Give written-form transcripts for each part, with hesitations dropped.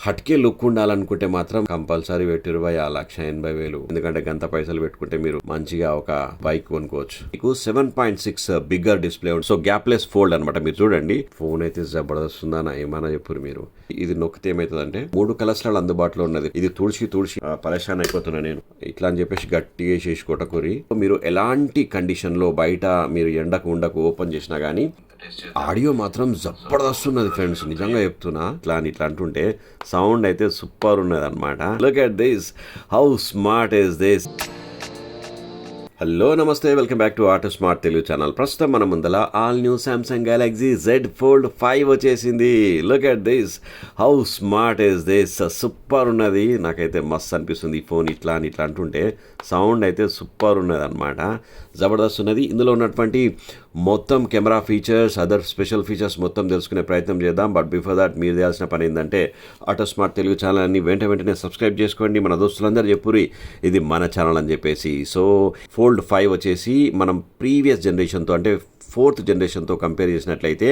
Hatke look ఉండాలనుకుంటే మాత్రం compulsory పెట్టి 1,80,000. ఎందుకంటే గంత పైసలు పెట్టుకుంటే మీరు మంచిగా ఒక బైక్ కొనుక్కోవచ్చు. మీకు 7.6 బిగ్గర్ డిస్ప్లే ఉంది. సో గ్యాప్లెస్ ఫోల్డ్ అనమాట. మీరు చూడండి, ఫోన్ అయితే జబర్దస్త్ ఉందా ఏమన్నా చెప్పారు మీరు. ఇది నొక్కితే ఏమవుతుందంటే 3 కలర్స్ అందుబాటులో ఉన్నది. ఇది తుడిచి పరేషాన్ అయిపోతున్నా నేను ఇట్లా అని చెప్పేసి గట్టిగా చేసి కొట్టకూరి. మీరు ఎలాంటి కండిషన్ లో బయట మీరు ఎండకు ఉండకు ఓపెన్ చేసినా గానీ ఆడియో మాత్రం జబర్దస్త్ ఉన్నది ఫ్రెండ్స్, నిజంగా చెప్తున్నా. ఇట్లా అంటుంటే సౌండ్ అయితే సూపర్ ఉన్నది అనమాట. Look at this, how smart is this. Hello నమస్తే, welcome back to auto smart Telugu channel. ప్రస్తుతం మన ముందల all new Samsung Galaxy Z Fold 5 వచ్చేసింది. Look at this, how smart is this. Super ఉన్నది, నాకైతే మస్త్ అనిపిస్తుంది. ఈ ఫోన్ ఇట్లా అంటుంటే సౌండ్ అయితే సూపర్ ఉన్నది అనమాట, జబర్దస్త్ ఉన్నది. ఇందులో ఉన్నటువంటి మొత్తం camera features, other special features మొత్తం తెలుసుకునే ప్రయత్నం చేద్దాం. బట్ బిఫోర్ దాట్ మీరు చేయాల్సిన పని ఏంటంటే ఆటో స్మార్ట్ తెలుగు ఛానల్ని వెంటనే సబ్స్క్రైబ్ చేసుకోండి. మన దోస్తులందరూ చెప్పురి ఇది మన ఛానల్ అని చెప్పేసి. సో ఫోల్డ్ 5 వచ్చేసి మనం ప్రీవియస్ జనరేషన్తో అంటే 4th జనరేషన్తో కంపేర్ చేసినట్లయితే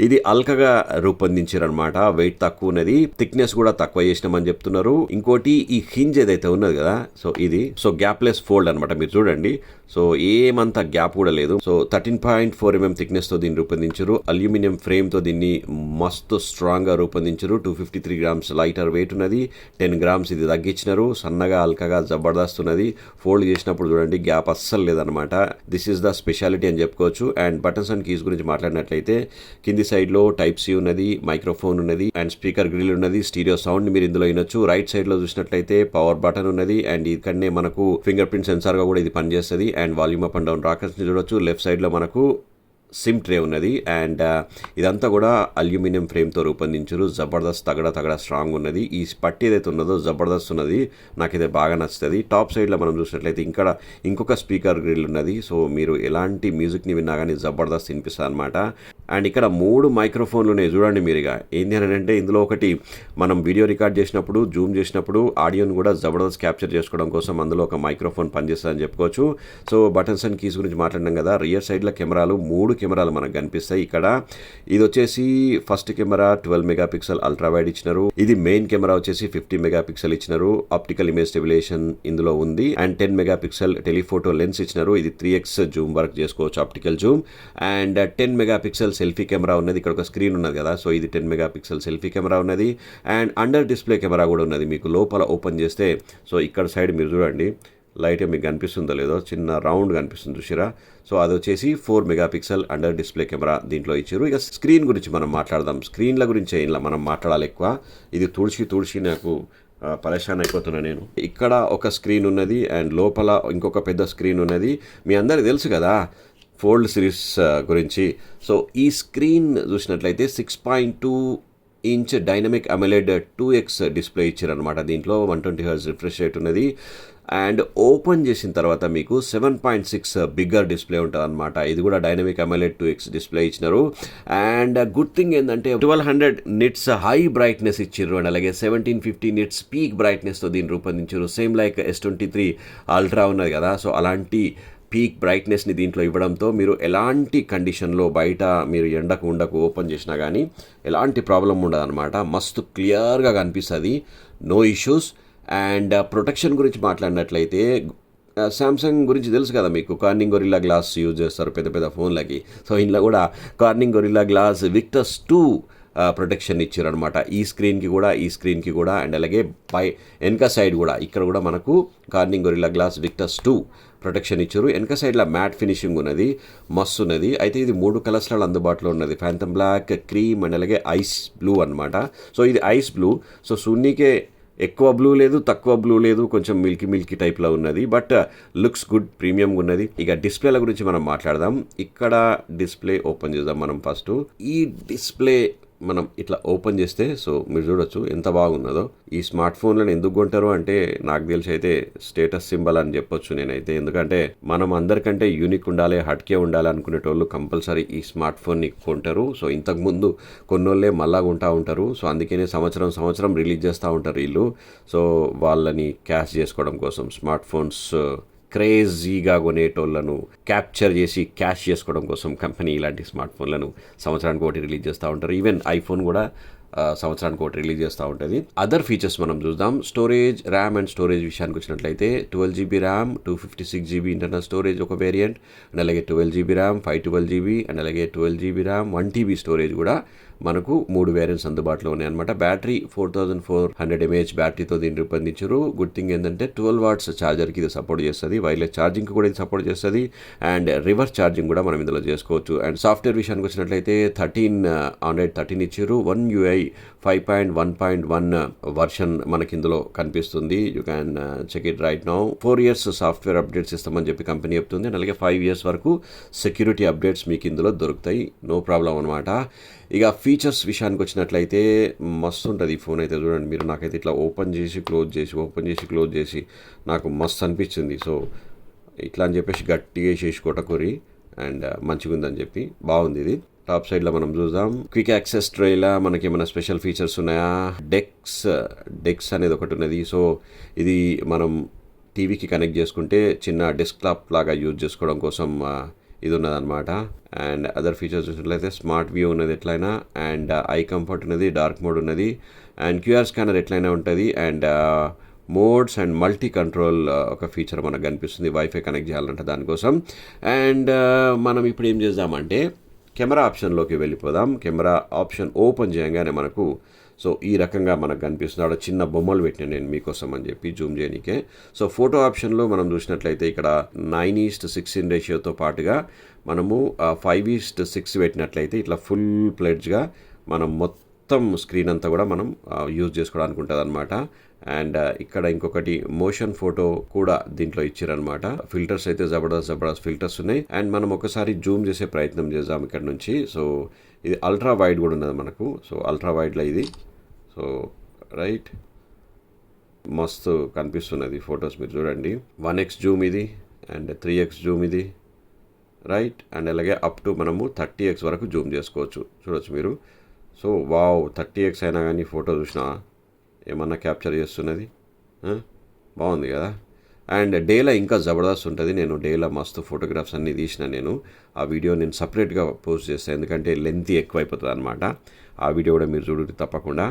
ఇది అల్కగా రూపొందించారనమాట. వెయిట్ తక్కువ ఉన్నది, థిక్నెస్ కూడా తక్కువ చేసినామని చెప్తున్నారు. ఇంకోటి ఈ హింజ్ ఏదైతే ఉన్నది కదా, సో ఇది గ్యాప్లెస్ ఫోల్డ్ అనమాట. మీరు చూడండి, సో ఏమంత గ్యాప్ కూడా లేదు. సో 13.4 mm థిక్నెస్ తో దీన్ని రూపొందించారు. అల్యూమినియం ఫ్రేమ్ తో దీన్ని మస్తు స్ట్రాంగ్ గా రూపొందించారు. 253 grams లైటర్ వెయిట్ ఉన్నది. 10 grams ఇది తగ్గించినారు. సన్నగా అల్కగా జబర్దస్త్ ఉన్నది. ఫోల్డ్ చేసినప్పుడు చూడండి, గ్యాప్ అస్సలు లేదనమాట. దిస్ ఈస్ ద స్పెషాలిటీ అని చెప్పుకోవచ్చు. అండ్ బటన్స్ అండ్ కీస్ గురించి మాట్లాడినట్లయితే కింది సైడ్ లో టైప్ సి ఉన్నది, మైక్రోఫోన్ ఉన్నది, అండ్ స్పీకర్ గ్రిల్ ఉన్నది. స్టీరియో సౌండ్ మీరు ఇందులో వినొచ్చు. రైట్ సైడ్ లో చూసినట్లయితే పవర్ బటన్ ఉన్నది. అండ్ ఇక్కడనే మనకు ఫింగర్ ప్రింట్ సెన్సార్ గా కూడా ఇది పనిచేస్తుంది. And volume up and down rockers ని చూడొచ్చు. లెఫ్ట్ సైడ్ లో మనకు సిమ్ ట్రే ఉన్నది. అండ్ ఇదంతా కూడా అల్యూమినియం ఫ్రేమ్తో రూపొందించారు. జబర్దస్త్ తగడ స్ట్రాంగ్ ఉన్నది. ఈ పట్టి ఏదైతే ఉన్నదో జబర్దస్త్ ఉన్నది, నాకైతే బాగా నచ్చుతుంది. టాప్ సైడ్లో మనం చూసినట్లయితే ఇంకొక స్పీకర్ గ్రిల్ ఉన్నది. సో మీరు ఎలాంటి మ్యూజిక్ని విన్నా కానీ జబర్దస్త్ వినిపిస్తుంది అనమాట. అండ్ ఇక్కడ 3 మైక్రోఫోన్లు ఉన్నాయి చూడండి. మీరుగా ఏంటి అని అంటే ఇందులో ఒకటి మనం వీడియో రికార్డ్ చేసినప్పుడు, జూమ్ చేసినప్పుడు ఆడియోని కూడా జబర్దస్త్ క్యాప్చర్ చేసుకోవడం కోసం అందులో ఒక మైక్రోఫోన్ పనిచేస్తుందని చెప్పుకోవచ్చు. సో బటన్స్ అండ్ కీస్ గురించి మాట్లాడినాం కదా. రియర్ సైడ్లో కెమెరాలు 3 కెమెరాలు మనకు కనిపిస్తాయి. ఇక్కడ ఇది వచ్చేసి first camera 12 megapixel ultra wide ఇచ్చినారు. ఇది మెయిన్ కెమెరా వచ్చేసి 50 మెగాపిక్సెల్ ఇచ్చినారు. ఆప్టికల్ ఇమేజ్ స్టెబిలేషన్ ఇందులో ఉంది. అండ్ 10 మెగాపిక్సెల్ టెలిఫోటో లెన్స్ ఇచ్చినారు. ఇది 3x జూమ్ వర్క్ చేసుకోవచ్చు, optical Zoom. And 10 megapixel selfie camera ఉన్నది. ఇక్కడ ఒక స్క్రీన్ ఉన్నది కదా, సో ఇది 10 మెగాపిక్సెల్ సెల్ఫీ కెమెరా ఉన్నది. అండ్ అండర్ డిస్ప్లే కెమెరా కూడా ఉన్నది. మీకు లోపల ఓపెన్ చేస్తే, సో ఇక్కడ సైడ్ మీరు చూడండి, లైట్ మీకు కనిపిస్తుందో లేదో, చిన్న రౌండ్ కనిపిస్తుంది చూసిరా. సో అది వచ్చేసి 4 మెగాపిక్సెల్ అండర్ డిస్ప్లే కెమెరా దీంట్లో ఇచ్చారు. ఇక స్క్రీన్ గురించి మనం మాట్లాడదాం. స్క్రీన్ల గురించి ఇలా మనం మాట్లాడాలి ఎక్కువ. ఇది తుడిచి నాకు పరేషాన్ అయిపోతున్నా నేను. ఇక్కడ ఒక స్క్రీన్ ఉన్నది అండ్ లోపల ఇంకొక పెద్ద స్క్రీన్ ఉన్నది. మీ అందరికి తెలుసు కదా ఫోల్డ్ సిరీస్ గురించి. సో ఈ స్క్రీన్ చూసినట్లయితే 6.2 inch dynamic AMOLED 2x display ఇచ్చారనమాట. దీంట్లో 120 Hz రిఫ్రెష్ రేట్ ఉన్నది. అండ్ ఓపెన్ చేసిన తర్వాత మీకు 7.6 బిగ్గర్ డిస్ప్లే ఉంటుంది అనమాట. ఇది కూడా డైనమిక్ అమోలెడ్ 2x డిస్ప్లే ఇచ్చినారు. అండ్ గుడ్ థింగ్ ఏంటంటే 1200 నిట్స్ హై బ్రైట్నెస్ ఇచ్చారు. అండ్ అలాగే 1750 నిట్స్ పీక్ బ్రైట్నెస్తో దీన్ని రూపొందించారు. సేమ్ లైక్ S23 అల్ట్రా ఉన్నది కదా, సో అలాంటి పీక్ బ్రైట్నెస్ని దీంట్లో ఇవ్వడంతో మీరు ఎలాంటి కండిషన్లో బయట మీరు ఎండకు ఉండకు ఓపెన్ చేసినా కానీ ఎలాంటి ప్రాబ్లం ఉండదు అనమాట. మస్తు క్లియర్గా కనిపిస్తుంది, నో ఇష్యూస్. అండ్ ప్రొటెక్షన్ గురించి మాట్లాడినట్లయితే శాంసంగ్ గురించి తెలుసు కదా మీకు, కార్నింగ్ గొరిల్లా గ్లాస్ యూజ్ చేస్తారు పెద్ద ఫోన్లకి. సో ఇంట్లో కూడా Corning Gorilla Glass Victus 2 protection ఇచ్చారనమాట. ఈ స్క్రీన్కి కూడా అండ్ అలాగే వెనక సైడ్ కూడా ఇక్కడ కూడా మనకు Corning Gorilla Glass Victus 2 protection ఇచ్చారు. వెనక సైడ్లో మ్యాట్ ఫినిషింగ్ ఉన్నది, మస్తు ఉన్నది. అయితే ఇది 3 కలర్స్లలో అందుబాటులో ఉన్నది. ఫ్యాంటమ్ బ్లాక్, క్రీమ్ అండ్ అలాగే ఐస్ బ్లూ అనమాట. సో ఇది ఐస్ బ్లూ. సో సున్నీకే ఎక్కువ బ్లూ లేదు, తక్కువ బ్లూ లేదు, కొంచెం మిల్కీ టైప్లో ఉన్నది. బట్ లుక్స్ గుడ్, ప్రీమియంగా ఉన్నది. ఇక డిస్ప్లేల గురించి మనం మాట్లాడదాం. ఇక్కడ డిస్ప్లే ఓపెన్ చేద్దాం మనం ఫస్ట్. ఈ డిస్ప్లే మనం ఇట్లా ఓపెన్ చేస్తే, సో మీరు చూడొచ్చు ఎంత బాగున్నదో. ఈ స్మార్ట్ ఫోన్లను ఎందుకు కొంటారు అంటే నాకు తెలిసి అయితే స్టేటస్ సింబల్ అని చెప్పొచ్చు నేనైతే. ఎందుకంటే మనం అందరికంటే యూనిక్ ఉండాలి, హట్కే ఉండాలి అనుకునేటోళ్ళు కంపల్సరీ ఈ స్మార్ట్ ఫోన్ని కొంటారు. సో ఇంతకుముందు కొన్నోళ్ళే మళ్ళా కొంటా ఉంటారు. సో అందుకనే సంవత్సరం రిలీజ్ చేస్తూ ఉంటారు వీళ్ళు. సో వాళ్ళని క్యాష్ చేసుకోవడం కోసం స్మార్ట్ ఫోన్స్ క్రేజీగా కొనేటోళ్లను క్యాప్చర్ చేసి క్యాష్ చేసుకోవడం కోసం కంపెనీ ఇలాంటి స్మార్ట్ ఫోన్లను సంవత్సరానికి ఒకటి రిలీజ్ చేస్తూ ఉంటారు. ఈవెన్ ఐఫోన్ కూడా సంవత్సరానికి ఒకటి రిలీజ్ చేస్తూ ఉంటుంది. అదర్ ఫీచర్స్ మనం చూద్దాం. స్టోరేజ్, ర్యామ్ అండ్ స్టోరేజ్ విషయానికి వచ్చినట్లయితే 12GB RAM, 256GB internal storage ఒక వేరియంట్, అండ్ అలాగే 12GB ర్యామ్, 512GB అండ్ అలాగే 12GB ర్యామ్, 1TB స్టోరేజ్ కూడా మనకు 3 వేరియంట్స్ అందుబాటులో ఉన్నాయి అనమాట. బ్యాటరీ 4400 mAh బ్యాటరీతో దీన్ని రూపొందించారు. గుడ్ థింగ్ ఏంటంటే 12 వాట్స్ ఛార్జర్కి ఇది సపోర్ట్ చేస్తుంది, వైర్లెస్ ఛార్జింగ్ కూడా ఇది సపోర్ట్ చేస్తుంది, అండ్ రివర్స్ ఛార్జింగ్ కూడా మనం ఇందులో చేసుకోవచ్చు. అండ్ సాఫ్ట్వేర్ విషయానికి వచ్చినట్లయితే Android 13 ఇచ్చారు. 1UI 5.1.1 వర్షన్ మనకి ఇందులో కనిపిస్తుంది. You can check it right now. 4 years software updates ఇస్తామని చెప్పి కంపెనీ చెప్తుంది. అలాగే 5 years వరకు సెక్యూరిటీ అప్డేట్స్ మీకు ఇందులో దొరుకుతాయి, నో ప్రాబ్లం అనమాట. ఇక ఫీచర్స్ విషయానికి వచ్చినట్లయితే మస్తు ఉంటుంది ఈ ఫోన్ అయితే. చూడండి మీరు, నాకైతే ఇట్లా ఓపెన్ చేసి క్లోజ్ చేసి నాకు మస్తు అనిపించింది. సో ఇట్లా అని చెప్పేసి గట్టిగా వేసేసి కొట్టకూరి, అండ్ మంచిగా ఉందని చెప్పి బాగుంది ఇది. టాప్ సైడ్లో మనం చూద్దాం. క్విక్ యాక్సెస్ ట్రేలా మనకి ఏమైనా స్పెషల్ ఫీచర్స్ ఉన్నాయా? డెక్స్ అనేది ఒకటి ఉన్నది. సో ఇది మనం టీవీకి కనెక్ట్ చేసుకుంటే చిన్న డెస్క్టాప్ లాగా యూజ్ చేసుకోవడం కోసం ఇది ఉన్నదన్నమాట. అండ్ అదర్ ఫీచర్స్ చూసినట్లయితే స్మార్ట్ వ్యూ ఉన్నది ఎట్లయినా, అండ్ ఐ కంఫర్ట్ ఉన్నది, డార్క్ మోడ్ ఉన్నది, అండ్ క్యూఆర్ స్కానర్ ఎట్లయినా ఉంటుంది, and modes and multi control ఒక ఫీచర్ మనకు కనిపిస్తుంది వైఫై కనెక్ట్ చేయాలంటే దానికోసం. అండ్ మనం ఇప్పుడు ఏం చేద్దామంటే కెమెరా ఆప్షన్లోకి వెళ్ళిపోదాం. కెమెరా ఆప్షన్ ఓపెన్ చేయగానే మనకు సో ఈ రకంగా మనకు కనిపిస్తుంది. అక్కడ చిన్న బొమ్మలు పెట్టిన నేను మీకోసం అని చెప్పి జూమ్ చేయనికే. సో ఫోటో ఆప్షన్లో మనం చూసినట్లయితే ఇక్కడ 9:16 రేషియోతో పాటుగా మనము 5:6 పెట్టినట్లయితే ఇట్లా ఫుల్ ప్లెడ్జ్గా మనం మొత్తం స్క్రీన్ అంతా కూడా మనం యూజ్ చేసుకోవడానికి ఉంటుంది అనమాట. అండ్ ఇక్కడ ఇంకొకటి మోషన్ ఫోటో కూడా దీంట్లో ఇచ్చారనమాట. ఫిల్టర్స్ అయితే జబర్దస్త్ ఫిల్టర్స్ ఉన్నాయి. అండ్ మనం ఒకసారి జూమ్ చేసే ప్రయత్నం చేద్దాం ఇక్కడ నుంచి. సో ఇది అల్ట్రా వైడ్ కూడా ఉన్నది మనకు. సో అల్ట్రా వైడ్లో ఇది. సో రైట్, మస్తు కనిపిస్తున్నది ఫొటోస్ మీరు చూడండి. 1x జూమ్ ఇది, అండ్ 3x జూమ్ ఇది, రైట్. అండ్ అలాగే అప్ టు మనము 30x వరకు జూమ్ చేసుకోవచ్చు, చూడవచ్చు మీరు. సో వావ్, 30x అయినా కానీ ఫోటో చూసినా ఏమన్నా క్యాప్చర్ చేస్తున్నది, బాగుంది కదా. అండ్ డేలో ఇంకా జబర్దస్త్ ఉంటుంది. నేను డేలో మస్తు ఫోటోగ్రాఫ్స్ అన్నీ తీసిన. నేను ఆ వీడియో నేను సపరేట్గా పోస్ట్ చేస్తాను, ఎందుకంటే లెంత్ ఎక్కువైపోతుంది అనమాట. ఆ వీడియో కూడా మీరు చూడండి తప్పకుండా.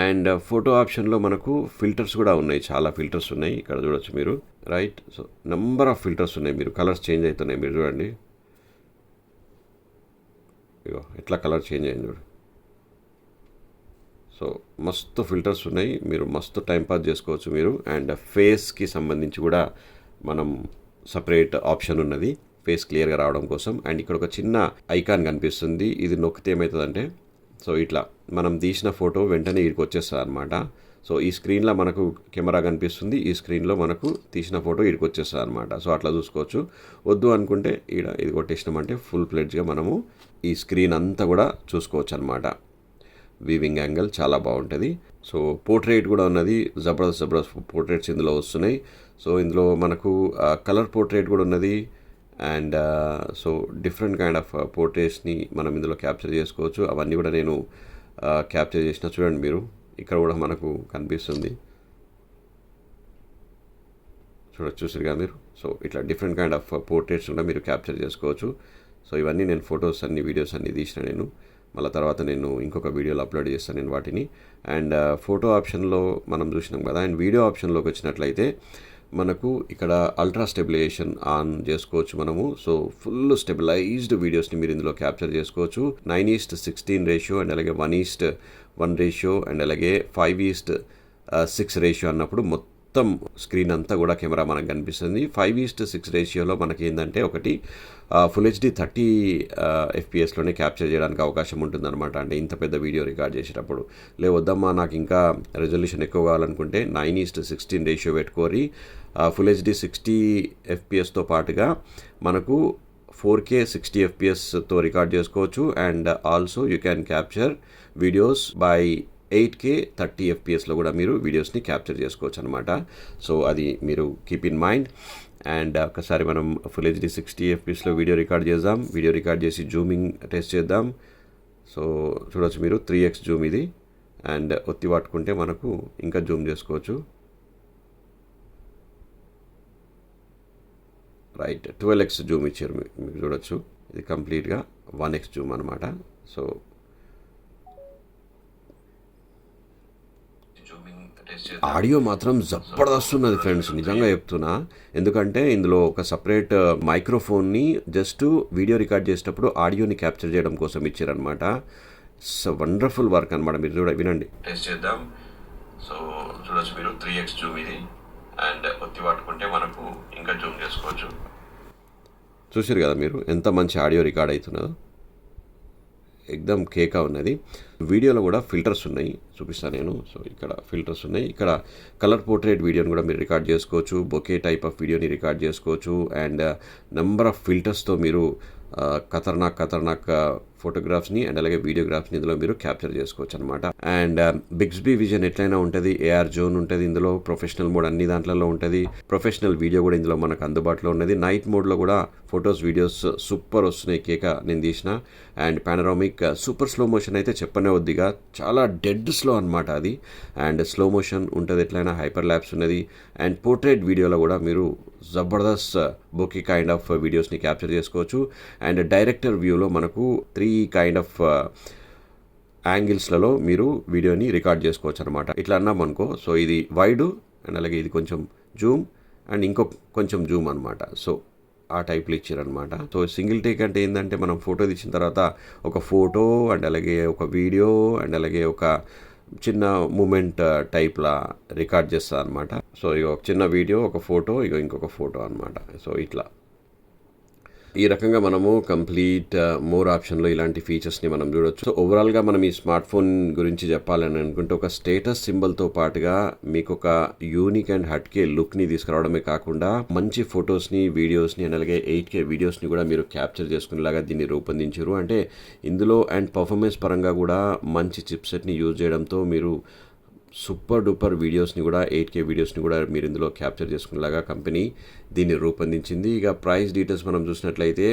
అండ్ ఫోటో ఆప్షన్లో మనకు ఫిల్టర్స్ కూడా ఉన్నాయి, చాలా ఫిల్టర్స్ ఉన్నాయి ఇక్కడ చూడొచ్చు మీరు, right. So number of filters ఉన్నాయి. మీరు కలర్స్ చేంజ్ అవుతున్నాయి మీరు చూడండి. ఇగో ఎట్లా కలర్ చేంజ్ అయింది చూడు. సో మస్తు ఫిల్టర్స్ ఉన్నాయి, మీరు మస్తు టైంపాస్ చేసుకోవచ్చు మీరు. అండ్ ఫేస్కి సంబంధించి కూడా మనం సపరేట్ ఆప్షన్ ఉన్నది ఫేస్ క్లియర్గా రావడం కోసం. అండ్ ఇక్కడ ఒక చిన్న ఐకాన్ కనిపిస్తుంది, ఇది నొక్కితే ఏమవుతుందంటే సో ఇట్లా మనం తీసిన ఫోటో వెంటనే ఇక్కడికి వచ్చేస్తుంది అనమాట. సో ఈ స్క్రీన్లో మనకు కెమెరా కనిపిస్తుంది, ఈ స్క్రీన్లో మనకు తీసిన ఫోటో ఇక్కడికి వచ్చేస్తుంది అనమాట. సో అట్లా చూసుకోవచ్చు. వద్దు అనుకుంటే ఇది కొట్టేసినామంటే ఫుల్ ప్లేట్గా మనము ఈ స్క్రీన్ అంతా కూడా చూసుకోవచ్చు అనమాట. వీవింగ్ యాంగిల్ చాలా బాగుంటుంది. సో పోర్ట్రేట్ కూడా ఉన్నది, జబర్దస్త్ పోర్ట్రేట్స్ ఇందులో వస్తున్నాయి. సో ఇందులో మనకు కలర్ పోర్ట్రేట్ కూడా ఉన్నది. And so different kind of పోర్ట్రేట్స్ని మనం ఇందులో క్యాప్చర్ చేసుకోవచ్చు. అవన్నీ కూడా నేను క్యాప్చర్ చేసిన, చూడండి మీరు ఇక్కడ కూడా మనకు కనిపిస్తుంది, చూసారుగా మీరు. సో ఇట్లా డిఫరెంట్ కైండ్ ఆఫ్ పోర్ట్రేట్స్ కూడా మీరు క్యాప్చర్ చేసుకోవచ్చు. సో ఇవన్నీ నేను ఫొటోస్ అన్ని వీడియోస్ అన్ని తీసిన నేను. మళ్ళీ తర్వాత నేను ఇంకొక వీడియోలో అప్లోడ్ చేస్తాను నేను వాటిని. అండ్ ఫోటో ఆప్షన్లో మనం చూసినాం కదా. అండ్ వీడియో ఆప్షన్లోకి వచ్చినట్లయితే మనకు ఇక్కడ అల్ట్రా స్టెబిలైజేషన్ ఆన్ చేసుకోవచ్చు మనము. సో ఫుల్ స్టెబిలైజ్డ్ వీడియోస్ని మీరు ఇందులో క్యాప్చర్ చేసుకోవచ్చు. 9:16 రేషియో, అండ్ అలాగే 1:1 రేషియో, అండ్ అలాగే 5:6 రేషియో అన్నప్పుడు మొత్తం స్క్రీన్ అంతా కూడా కెమెరా మనకు కనిపిస్తుంది. 5:6 రేషియోలో మనకి ఏంటంటే ఒకటి ఫుల్ హెచ్డి 30 FPSలోనే క్యాప్చర్ చేయడానికి అవకాశం ఉంటుందన్నమాట. అంటే ఇంత పెద్ద వీడియో రికార్డ్ చేసేటప్పుడు వద్దమ్మా నాకు ఇంకా రెజల్యూషన్ ఎక్కువ కావాలనుకుంటే 9:16 రేషియో పెట్టుకోరి. ఫుల్ హెచ్డి 60 FPSతో పాటుగా మనకు 4K 60 FPSతో రికార్డ్ చేసుకోవచ్చు. And also you can capture videos by 8K 30 FPSలో కూడా మీరు వీడియోస్ని క్యాప్చర్ చేసుకోవచ్చు అనమాట. సో అది మీరు కీప్ ఇన్ మైండ్. అండ్ ఒకసారి మనం ఫుల్ హెచ్డి 60 FPSలో వీడియో రికార్డ్ చేద్దాం. వీడియో రికార్డ్ చేసి జూమింగ్ టెస్ట్ చేద్దాం. సో చూడవచ్చు మీరు 3x జూమ్ ఇది. అండ్ ఒత్తి పట్టుకుంటే మనకు ఇంకా జూమ్ చేసుకోవచ్చు, రైట్. 12x జూమ్ ఇచ్చారు మీకు చూడొచ్చు. ఇది కంప్లీట్గా 1x జూమ్ అనమాట. సో ఆడియో మాత్రం జబర్దస్త్ ఉన్నది ఫ్రెండ్స్, నిజంగా చెప్తున్నా. ఎందుకంటే ఇందులో ఒక సపరేట్ మైక్రోఫోన్ని జస్ట్ వీడియో రికార్డ్ చేసేటప్పుడు ఆడియోని క్యాప్చర్ చేయడం కోసం ఇచ్చారనమాట. వండర్ఫుల్ వర్క్ అనమాట. మీరు వినండి. టెస్ట్ చేద్దాం. సో చూడొచ్చు మీరు 3x జూమ్ ఇది, అండ్ ఒత్తి పట్టుకుంటే మనకు ఇంకా జూమ్ చేసుకోవచ్చు. చూసారు కదా మీరు ఎంత మంచి ఆడియో రికార్డ్ అవుతున్నదో, ఎక్దమ్ కేకా ఉన్నది. వీడియోలో కూడా ఫిల్టర్స్ ఉన్నాయి, చూపిస్తాను నేను. సో ఇక్కడ ఫిల్టర్స్ ఉన్నాయి. ఇక్కడ కలర్ పోర్ట్రేట్ వీడియోని కూడా మీరు రికార్డ్ చేసుకోవచ్చు, బొకే టైప్ ఆఫ్ వీడియోని రికార్డ్ చేసుకోవచ్చు, అండ్ నెంబర్ ఆఫ్ ఫిల్టర్స్తో మీరు ఖతర్నాక్ ఫోటోగ్రాఫ్స్ని అండ్ అలాగే వీడియోగ్రాఫ్స్ని ఇందులో మీరు క్యాప్చర్ చేసుకోవచ్చు అనమాట. అండ్ బిగ్స్బీ విజన్ ఎట్లయినా ఉంటుంది, ఏఆర్ జోన్ ఉంటుంది ఇందులో, ప్రొఫెషనల్ మోడ్ అన్ని దాంట్లలో ఉంటుంది, ప్రొఫెషనల్ వీడియో కూడా ఇందులో మనకు అందుబాటులో ఉన్నది. నైట్ మోడ్లో కూడా ఫొటోస్ వీడియోస్ సూపర్ వస్తున్నాయి, కేక నేను తీసిన. And panoramic super slow motion అయితే చెప్పనే వద్దిగా, చాలా డెడ్ స్లో అనమాట అది. అండ్ స్లో మోషన్ ఉంటుంది ఎట్లయినా, హైపర్ ల్యాప్స్ ఉన్నది. అండ్ పోర్ట్రేట్ వీడియోలో కూడా మీరు జబర్దస్త్ బొకే కైండ్ ఆఫ్ వీడియోస్ని క్యాప్చర్ చేసుకోవచ్చు. అండ్ డైరెక్టర్ వ్యూలో మనకు 3 కైండ్ ఆఫ్ యాంగిల్స్లలో మీరు వీడియోని రికార్డ్ చేసుకోవచ్చు అనమాట. ఇట్లా అన్నాం అనుకో, సో ఇది వైడ్ అండ్ అలాగే ఇది కొంచెం జూమ్ అండ్ ఇంకో కొంచెం జూమ్ అనమాట. సో ఆ టైప్లో ఇచ్చారనమాట. సో సింగిల్ టేక్ అంటే ఏంటంటే మనం ఫోటో తీసిన తర్వాత ఒక ఫోటో అండ్ అలాగే ఒక వీడియో అండ్ అలాగే ఒక చిన్న మూమెంట్ టైప్లా రికార్డ్ చేస్తుంది అనమాట. సో ఇక ఒక చిన్న వీడియో, ఒక ఫోటో, ఇక ఇంకొక ఫోటో అనమాట. సో ఇట్లా ఈ రకంగా మనము కంప్లీట్ మోర్ ఆప్షన్లో ఇలాంటి ఫీచర్స్ని మనం చూడొచ్చు. సో ఓవరాల్గా మనం ఈ స్మార్ట్ ఫోన్ గురించి చెప్పాలని అనుకుంటే, ఒక స్టేటస్ సింబల్తో పాటుగా మీకు ఒక యూనిక్ అండ్ హట్కే లుక్ని తీసుకురావడమే కాకుండా మంచి ఫొటోస్ని, వీడియోస్ని అండ్ అలాగే 8K వీడియోస్ని కూడా మీరు క్యాప్చర్ చేసుకునేలాగా దీన్ని రూపొందించారు. అంటే ఇందులో అండ్ పర్ఫార్మెన్స్ పరంగా కూడా మంచి చిప్సెట్ని యూజ్ చేయడంతో మీరు సూపర్ డూపర్ వీడియోస్ని కూడా 8K వీడియోస్ని కూడా మీరు ఇందులో క్యాప్చర్ చేసుకునేలాగా కంపెనీ దీన్ని రూపొందించింది. ఇక ప్రైస్ డీటెయిల్స్ మనం చూసినట్లయితే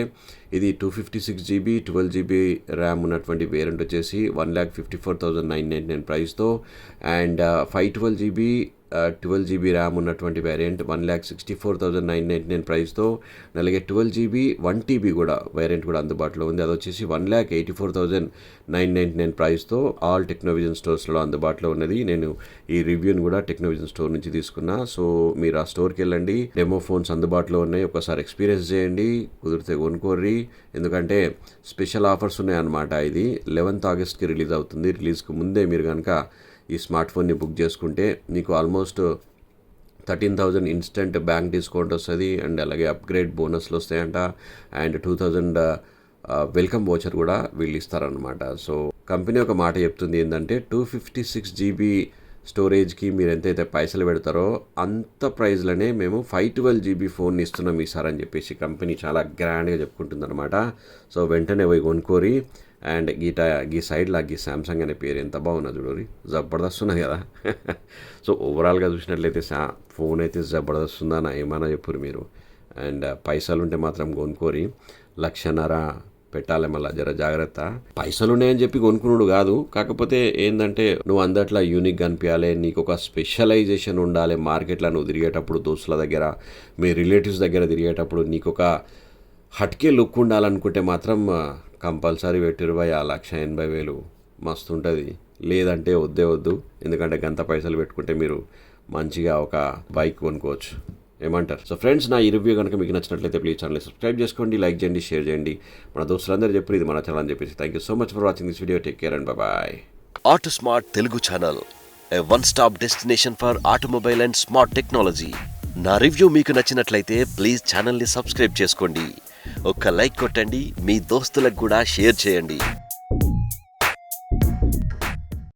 ఇది 256GB 12GB ర్యామ్ ఉన్నటువంటి వేరియంట్ వచ్చేసి 1,54,999 ప్రైస్తో, అండ్ 512GB 12GB ర్యామ్ ఉన్నటువంటి వేరియంట్ 1,64,999 ప్రైస్తో, అలాగే 12GB 1TB కూడా వేరియంట్ కూడా అందుబాటులో ఉంది. అది వచ్చేసి 1,84,999 ప్రైస్తో ఆల్ టెక్నోవిజన్ స్టోర్స్లో అందుబాటులో ఉన్నది. నేను ఈ రివ్యూని కూడా టెక్నోవిజన్ స్టోర్ నుంచి తీసుకున్నా. సో మీరు ఆ స్టోర్కి వెళ్ళండి, డెమో ఫోన్స్ అందుబాటులో ఉన్నాయి, ఒకసారి ఎక్స్పీరియన్స్ చేయండి, కుదిరితే కొనుక్కోర్రి. ఎందుకంటే స్పెషల్ ఆఫర్స్ ఉన్నాయన్నమాట. ఇది 11th ఆగస్ట్కి రిలీజ్ అవుతుంది. రిలీజ్కి ముందే మీరు కనుక ఈ స్మార్ట్ ఫోన్ని బుక్ చేసుకుంటే మీకు ఆల్మోస్ట్ 13,000 ఇన్స్టెంట్ బ్యాంక్ డిస్కౌంట్ వస్తుంది, అండ్ అలాగే అప్గ్రేడ్ బోనస్లు వస్తాయంట, అండ్ 2,000 వెల్కమ్ వోచర్ కూడా వీళ్ళు ఇస్తారనమాట. సో కంపెనీ ఒక మాట చెప్తుంది ఏంటంటే 256GB స్టోరేజ్కి మీరు ఎంతైతే పైసలు పెడతారో అంత ప్రైజ్లోనే మేము 512GB ఫోన్ ఇస్తున్నాం ఈసారి అని చెప్పేసి కంపెనీ చాలా గ్రాండ్గా చెప్పుకుంటుంది అనమాట. సో వెంటనే పోయి కొనుక్కోరి. అండ్ ఈ సైడ్లో ఈ శాంసంగ్ అనే పేరు ఎంత బాగున్నది చూడరి, జబర్దస్త్ ఉన్నది కదా. సో ఓవరాల్గా చూసినట్లయితే ఫోన్ అయితే జబర్దస్త్ ఉందా ఏమైనా చెప్పురు మీరు. అండ్ పైసలు ఉంటే మాత్రం కొనుక్కోరి, 1,50,000 పెట్టాలి, మళ్ళీ జర జాగ్రత్త. పైసలు ఉన్నాయని చెప్పి కొనుక్కున్నాడు కాదు, కాకపోతే ఏంటంటే నువ్వు అందట్లా యూనిక్ కనిపించాలి, నీకు ఒక స్పెషలైజేషన్ ఉండాలి. మార్కెట్లో నువ్వు తిరిగేటప్పుడు, దోస్తుల దగ్గర, మీ రిలేటివ్స్ దగ్గర తిరిగేటప్పుడు నీకు ఒక హట్కే లుక్ ఉండాలనుకుంటే మాత్రం కంపల్సరీ పెట్టిరు 1,80,000 మస్తు ఉంటుంది. లేదంటే వద్దు, ఎందుకంటే గంత పైసలు పెట్టుకుంటే మీరు మంచిగా ఒక బైక్ కొనుక్కోవచ్చు. ఏమంటారు? సో ఫ్రెండ్స్, నా ఈ రివ్యూ కనుక మీకు నచ్చినట్లయితే ప్లీజ్ ఛానల్ సబ్స్క్రైబ్ చేసుకోండి, లైక్ చేయండి, షేర్ చేయండి. మన దోస్తులందరూ చెప్పారు ఇది మన ఛానల్ అని చెప్పేసి. Thank you so much for watching this video. Take care and bye. Auto smart Telugu channel, a one stop destination for automobile and smart technology. నా రివ్యూ మీకు నచ్చినట్లయితే ప్లీజ్ ఛానల్ని సబ్స్క్రైబ్ చేసుకోండి, ఒక లైక్ కొట్టండి, మీ దోస్తులకు కూడా షేర్ చేయండి.